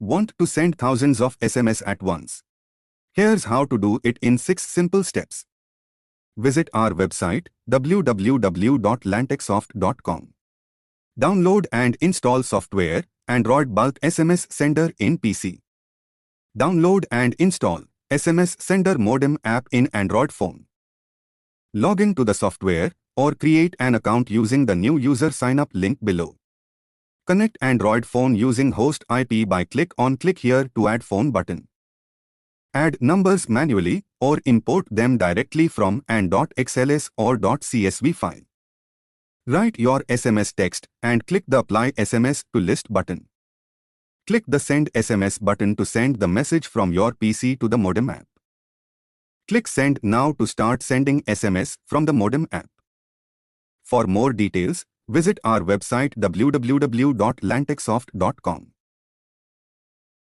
Want to send thousands of SMS at once? Here's how to do it in 6 simple steps. Visit our website www.lantechsoft.com. Download and install software Android Bulk SMS Sender in PC. Download and install SMS Sender Modem app in Android phone. Log in to the software or create an account using the new user sign-up link below. Connect Android phone using host IP by click here to add phone button. Add numbers manually or import them directly from an.xls or .csv file. Write your SMS text and click the Apply SMS to List button. Click the Send SMS button to send the message from your PC to the modem app. Click Send now to start sending SMS from the modem app. For more details, visit our website www.lantechsoft.com.